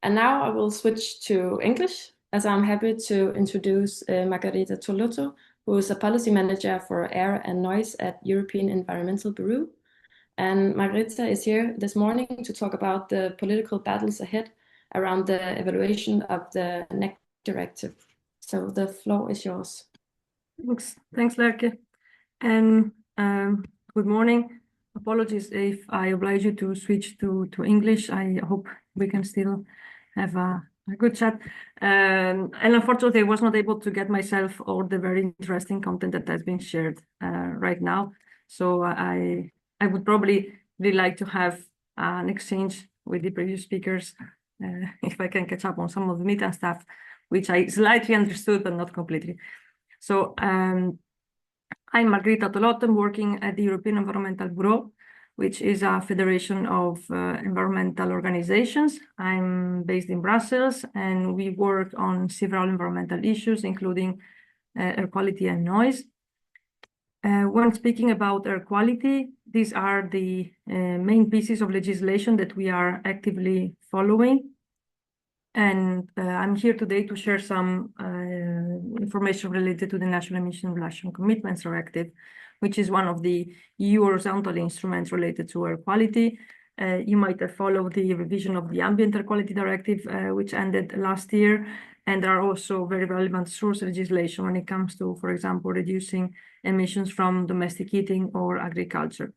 And now I will switch to English, as I'm happy to introduce Margherita Tolotto, who is a policy manager for air and noise at European Environmental Bureau. And Margherita is here this morning to talk about the political battles ahead around the evaluation of the NEC-Direktive. So the floor is yours. Thanks, Lerke. And good morning. Apologies if I oblige you to switch to English. I hope we can still have a good chat. And unfortunately, I was not able to get myself all the very interesting content that has been shared right now. So I would probably really like to have an exchange with the previous speakers if I can catch up on some of the meat and stuff, which I slightly understood, but not completely. So I'm Margherita Tolotto. I'm working at the European Environmental Bureau, which is a federation of environmental organizations. I'm based in Brussels, and we work on several environmental issues, including air quality and noise. When speaking about air quality, these are the main pieces of legislation that we are actively following. And I'm here today to share some information related to the National Emission Reduction Commitments Directive, which is one of the EU horizontal instruments related to air quality. You might have followed the revision of the Ambient Air Quality Directive, which ended last year. And there are also very relevant source legislation when it comes to, for example, reducing emissions from domestic heating or agriculture.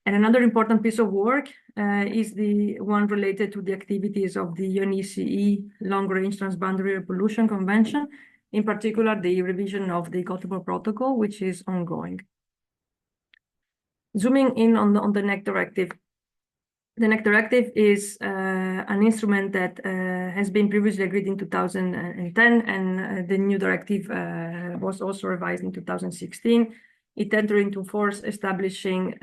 And another important piece of work is the one related to the activities of the NEC Long-Range Transboundary Air Pollution Convention, in particular the revision of the October protocol, which is ongoing. Zooming in on the NEC-Directive. The NEC-Directive is an instrument that has been previously agreed in 2010, and the new directive was also revised in 2016. It entered into force establishing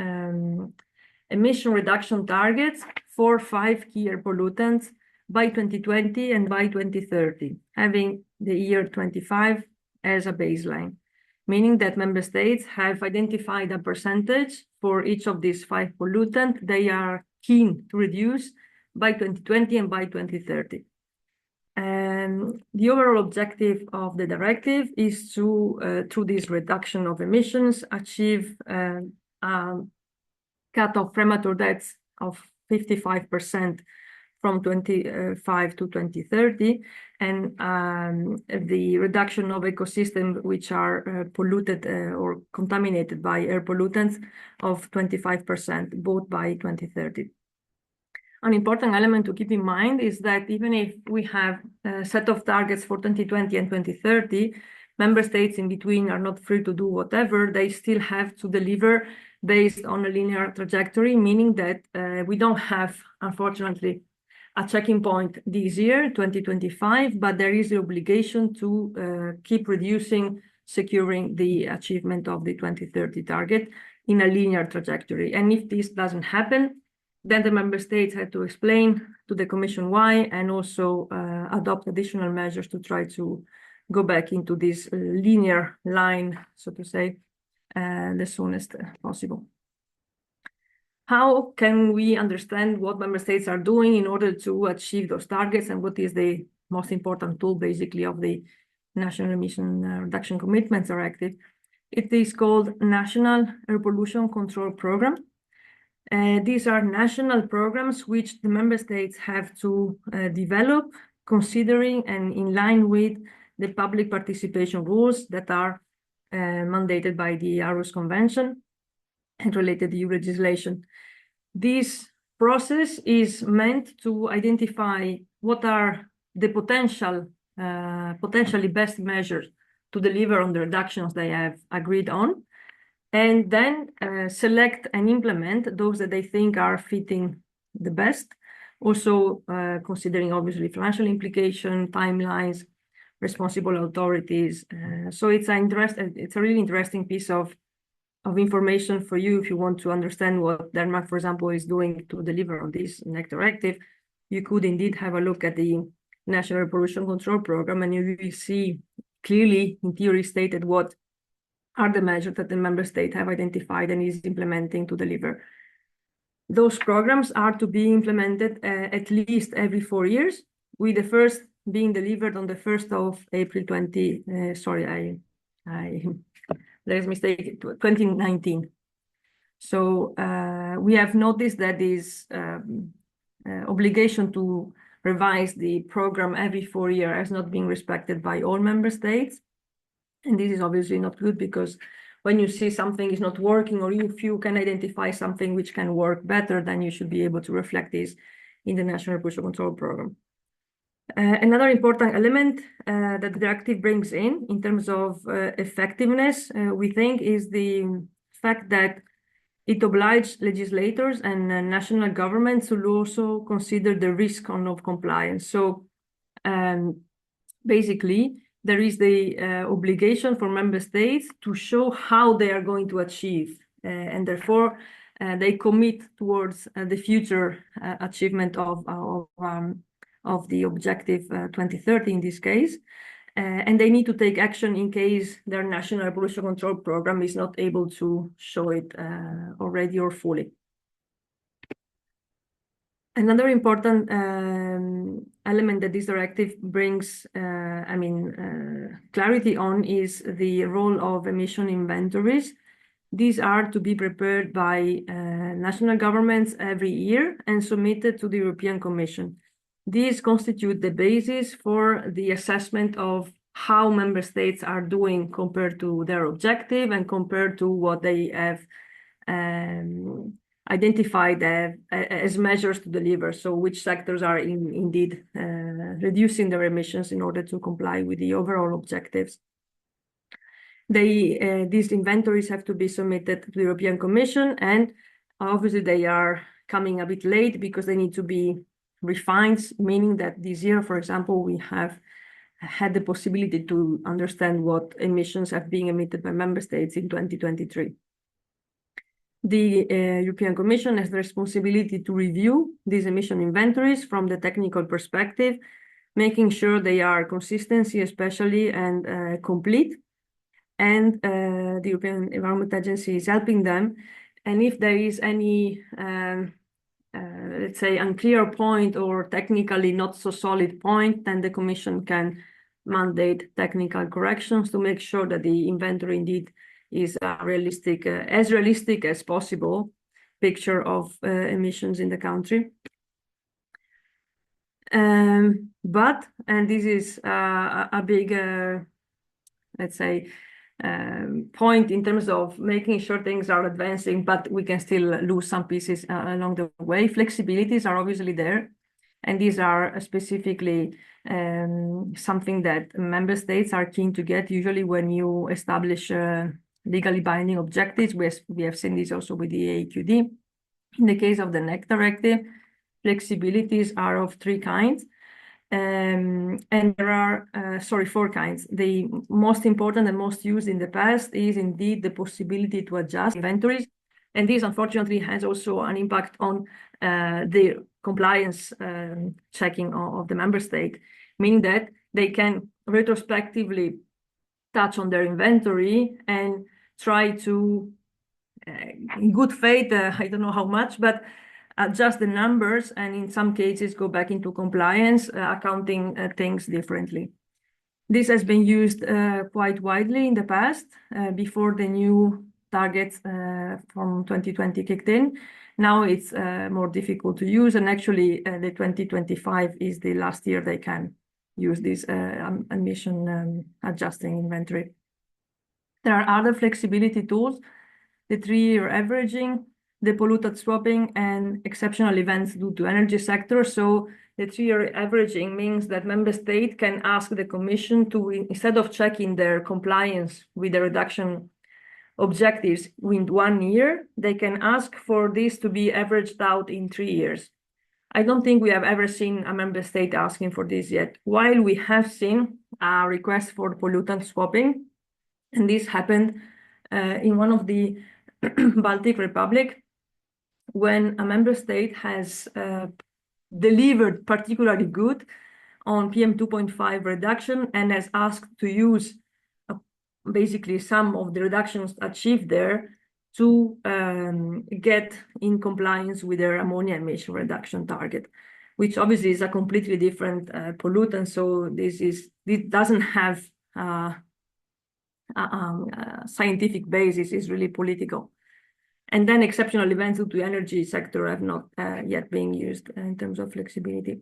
emission reduction targets for 5 key air pollutants by 2020 and by 2030, having the year 25 as a baseline, meaning that member states have identified a percentage for each of these 5 pollutants they are keen to reduce by 2020 and by 2030. And the overall objective of the directive is to, through this reduction of emissions, achieve a cut of premature deaths of 55% from 2025 to 2030, and the reduction of ecosystems which are polluted or contaminated by air pollutants of 25%, both by 2030. An important element to keep in mind is that even if we have a set of targets for 2020 and 2030, member states in between are not free to do whatever. They still have to deliver based on a linear trajectory, meaning that we don't have, unfortunately, a checking point this year, 2025, but there is the obligation to keep reducing, securing the achievement of the 2030 target in a linear trajectory. And if this doesn't happen, then the member states had to explain to the Commission why, and also adopt additional measures to try to go back into this linear line, so to say, the soonest possible. How can we understand what member states are doing in order to achieve those targets, and what is the most important tool, basically, of the National Emission Reduction Commitments Directive? It is called National Air Pollution Control Program. These are national programs which the member states have to develop, considering and in line with the public participation rules that are mandated by the Aarhus Convention and related EU legislation. This process is meant to identify what are the potentially best measures to deliver on the reductions they have agreed on, and then select and implement those that they think are fitting the best, also considering obviously financial implication, timelines, responsible authorities. So it's a really interesting piece of information for you if you want to understand what Denmark, for example, is doing to deliver on this NEC-Directive. You could indeed have a look at the National Air Pollution Control Program, and you will see clearly, in theory, stated what are the measures that the member state have identified and is implementing to deliver. Those programs are to be implemented at least every 4 years, with the first being delivered on the 1st of April 2019. So we have noticed that this obligation to revise the program every 4 years has not been respected by all member states. And this is obviously not good, because when you see something is not working, or if you can identify something which can work better, then you should be able to reflect this in the national pollution control program. Another important element that the directive brings in terms of effectiveness, we think, is the fact that it obliges legislators and national governments to also consider the risk of compliance. So basically, there is the obligation for member states to show how they are going to achieve, and therefore they commit towards the future achievement of the objective 2030 in this case. And they need to take action in case their national pollution control program is not able to show it already or fully. Another important element that this directive brings, clarity on, is the role of emission inventories. These are to be prepared by national governments every year and submitted to the European Commission. These constitute the basis for the assessment of how member states are doing compared to their objective and compared to what they have identified as measures to deliver. So which sectors are indeed reducing their emissions in order to comply with the overall objectives. These inventories have to be submitted to the European Commission, and obviously they are coming a bit late because they need to be refined, meaning that this year, for example, we have had the possibility to understand what emissions have been emitted by member states in 2023. The European Commission has the responsibility to review these emission inventories from the technical perspective, making sure they are consistency especially and complete. And the European Environment Agency is helping them. And if there is any let's say, unclear point or technically not so solid point, then the Commission can mandate technical corrections to make sure that the inventory indeed is as realistic as possible picture of emissions in the country. But, and this is a big, let's say, point in terms of making sure things are advancing, but we can still lose some pieces along the way. Flexibilities are obviously there, and these are specifically something that member states are keen to get. Usually when you establish legally binding objectives, we have seen this also with the AEQD. In the case of the NEC-Direktive, flexibilities are of 3 kinds. And there are, 4 kinds. The most important and most used in the past is indeed the possibility to adjust inventories. And this, unfortunately, has also an impact on the compliance checking of the member state, meaning that they can retrospectively touch on their inventory and try to, in good faith, I don't know how much, but adjust the numbers, and in some cases go back into compliance, accounting things differently. This has been used quite widely in the past, before the new targets from 2020 kicked in. Now it's more difficult to use, and actually the 2025 is the last year they can use this emission adjusting inventory. There are other flexibility tools, the 3-year averaging, the pollutant swapping, and exceptional events due to energy sector. So the 3-year averaging means that member state can ask the Commission to, instead of checking their compliance with the reduction objectives in 1 year, they can ask for this to be averaged out in 3 years. I don't think we have ever seen a member state asking for this yet, while we have seen a request for pollutant swapping, and this happened in one of the Baltic Republic, when a member state has delivered particularly good on PM2.5 reduction and has asked to use basically some of the reductions achieved there to get in compliance with their ammonia emission reduction target. which obviously is a completely different pollutant. So this doesn't have a scientific basis, it's really political. And then exceptional events due to the energy sector have not yet been used in terms of flexibility.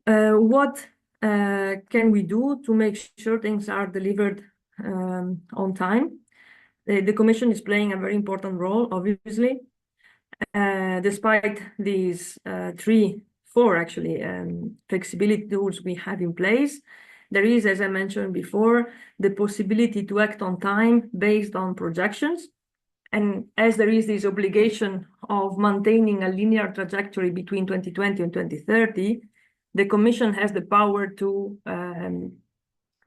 What can we do to make sure things are delivered on time? The Commission is playing a very important role, obviously. Despite these four actually flexibility tools we have in place, there is, as I mentioned before, the possibility to act on time based on projections. And as there is this obligation of maintaining a linear trajectory between 2020 and 2030, the Commission has the power to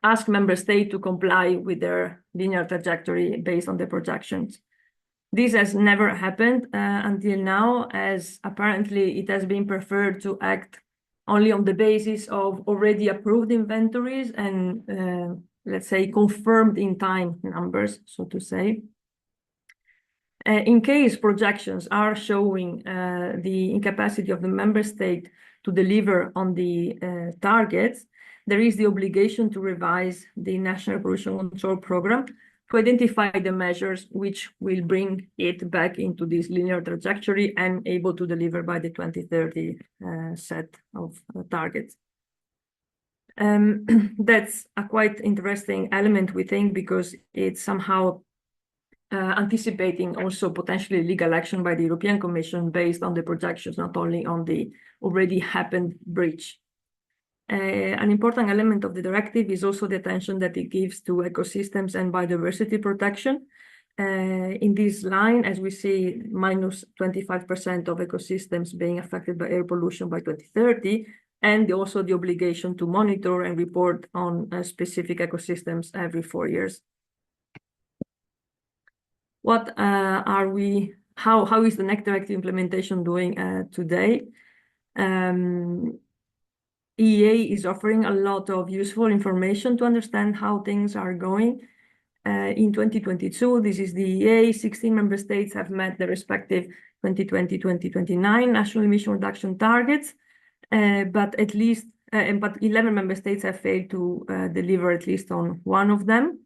ask member states to comply with their linear trajectory based on the projections. This has never happened until now, as apparently it has been preferred to act only on the basis of already approved inventories and, let's say, confirmed in time numbers, so to say. In case projections are showing the incapacity of the member state to deliver on the targets, there is the obligation to revise the National Pollution Control Program to identify the measures which will bring it back into this linear trajectory and able to deliver by the 2030 set of targets. That's a quite interesting element, we think, because it's somehow anticipating also potentially legal action by the European Commission based on the projections, not only on the already happened breach. An important element of the directive is also the attention that it gives to ecosystems and biodiversity protection. In this line, as we see, minus 25% of ecosystems being affected by air pollution by 2030, and also the obligation to monitor and report on specific ecosystems every 4 years. What how is the NEC-Direktive implementation doing today? EEA is offering a lot of useful information to understand how things are going. In 2022, this is the EEA, 16 member states have met their respective 2020-2029 national emission reduction targets, but 11 member states have failed to deliver at least on one of them.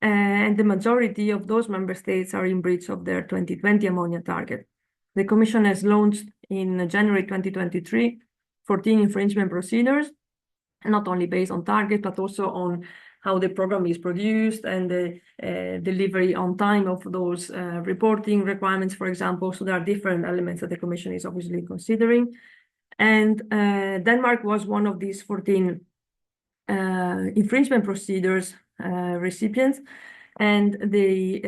And the majority of those member states are in breach of their 2020 ammonia target. The Commission has launched in January 2023 14 infringement procedures, not only based on target, but also on how the program is produced and the delivery on time of those reporting requirements, for example. So there are different elements that the Commission is obviously considering. And Denmark was one of these 14 infringement procedures recipients, and the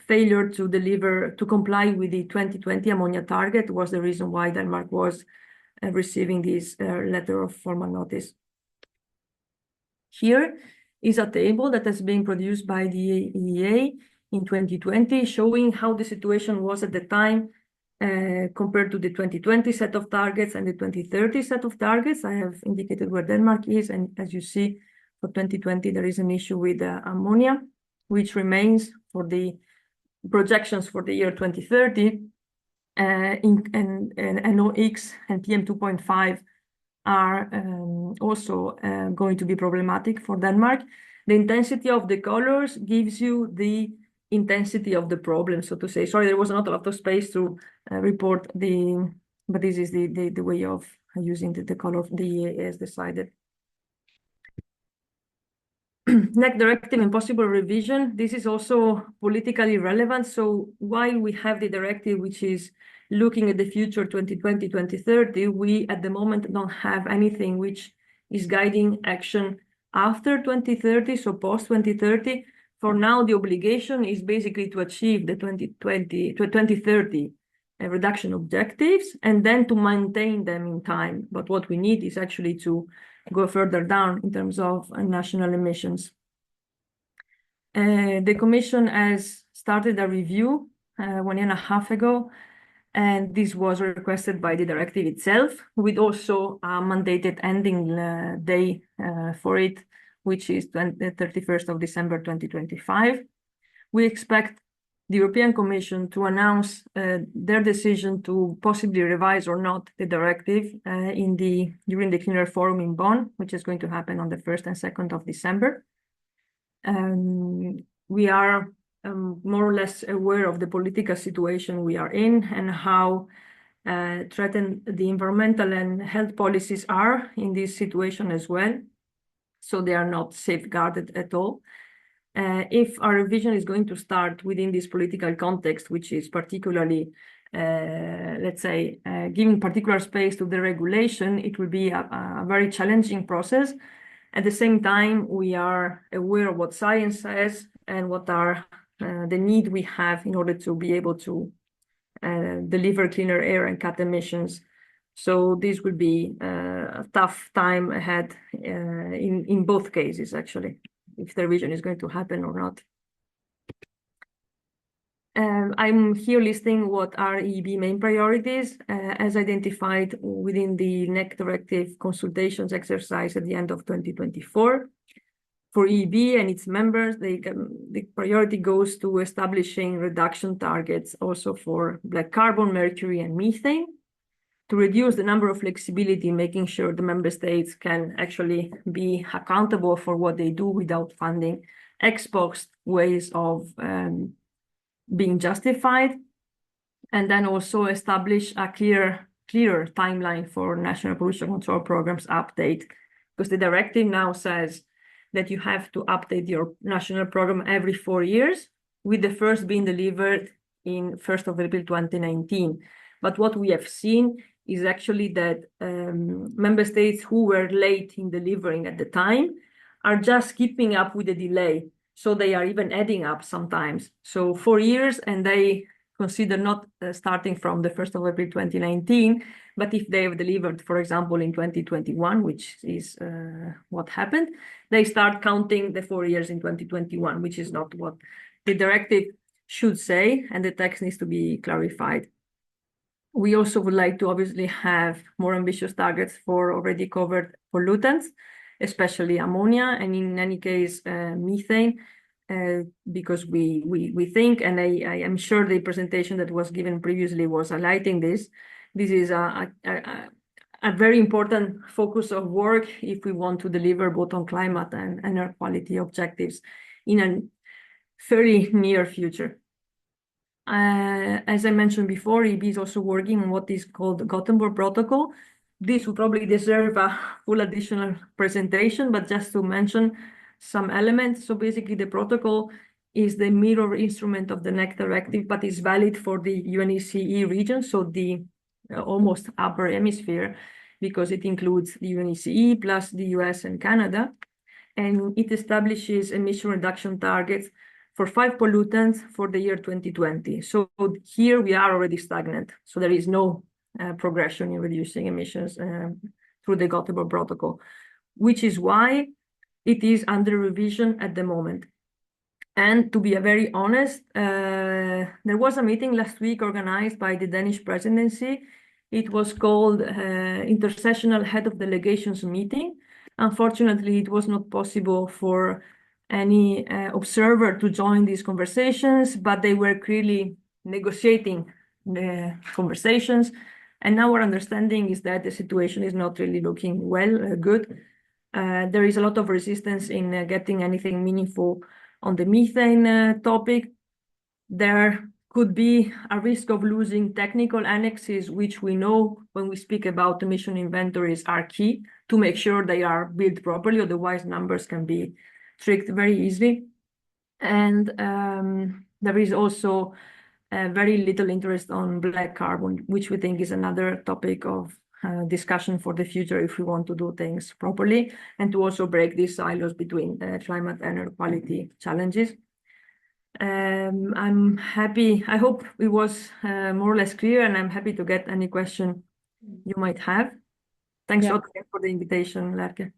failure to comply with the 2020 ammonia target was the reason why Denmark was receiving this letter of formal notice. Here is a table that has been produced by the EEA in 2020, showing how the situation was at the time compared to the 2020 set of targets and the 2030 set of targets. I have indicated where Denmark is, and as you see, for 2020, there is an issue with ammonia, which remains for the projections for the year 2030. And NOx and PM2.5 are also going to be problematic for Denmark. The intensity of the colors gives you the intensity of the problem, so to say. Sorry, there was not a lot of space to report but this is the way of using the color of the EEA as decided. NEC-Direktive and possible revision. This is also politically relevant. So while we have the directive, which is looking at the future 2020-2030, we at the moment don't have anything which is guiding action after 2030, so post 2030. For now, the obligation is basically to achieve the 2030 reduction objectives and then to maintain them in time. But what we need is actually to go further down in terms of national emissions. The Commission has started a review 1.5 years ago, and this was requested by the directive itself, with also a mandated ending day for it, which is the 31st of December 2025. We expect the European Commission to announce their decision to possibly revise or not the directive during the Clean Air Forum in Bonn, which is going to happen on the 1st and 2nd of December. We are more or less aware of the political situation we are in and how threatened the environmental and health policies are in this situation as well. So they are not safeguarded at all. If our revision is going to start within this political context, which is particularly, let's say, giving particular space to the regulation, it will be a very challenging process. At the same time, we are aware of what science says and what are the need we have in order to be able to deliver cleaner air and cut emissions. So this will be a tough time ahead in both cases, actually, if the revision is going to happen or not. I'm here listing what are EEB main priorities as identified within the NEC-Direktive consultations exercise at the end of 2024. For EEB and its members, the priority goes to establishing reduction targets also for black carbon, mercury, and methane, to reduce the number of flexibility, making sure the member states can actually be accountable for what they do without funding ex post ways of being justified, and then also establish a clearer timeline for national pollution control programs update, because the directive now says that you have to update your national program every 4 years, with the first being delivered in 1st of April 2019. But what we have seen is actually that member states who were late in delivering at the time are just keeping up with the delay. So they are even adding up sometimes. So 4 years, and they consider not starting from the 1st of April 2019, but if they have delivered, for example, in 2021, which is what happened, they start counting the 4 years in 2021, which is not what the directive should say, and the text needs to be clarified. We also would like to obviously have more ambitious targets for already covered pollutants, especially ammonia, and in any case, methane, because we think, and I am sure the presentation that was given previously was highlighting this. This is a very important focus of work if we want to deliver both on climate and air quality objectives in a very near future. As I mentioned before, EEB is also working on what is called the Gothenburg Protocol. This would probably deserve a full additional presentation, but just to mention some elements. So basically the protocol is the mirror instrument of the NEC-Direktive, but is valid for the UNECE region, so the almost upper hemisphere, because it includes the UNECE plus the US and Canada. And it establishes emission reduction targets for 5 pollutants for the year 2020. So here we are already stagnant. So there is no progression in reducing emissions through the Gothenburg Protocol, which is why it is under revision at the moment. And to be very honest, there was a meeting last week organized by the Danish presidency. It was called Intersessional Head of Delegations Meeting. Unfortunately, it was not possible for any observer to join these conversations, but they were clearly negotiating the conversations. And our understanding is that the situation is not really looking good. There is a lot of resistance in getting anything meaningful on the methane topic. There could be a risk of losing technical annexes, which we know when we speak about emission inventories are key to make sure they are built properly, otherwise numbers can be tricked very easily. And there is also very little interest on black carbon, which we think is another topic of discussion for the future if we want to do things properly, and to also break these silos between climate and air quality challenges. I'm happy, I hope it was more or less clear, and I'm happy to get any question you might have. Thanks a lot for the invitation, Lerke.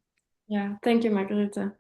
Yeah, thank you, Margherita.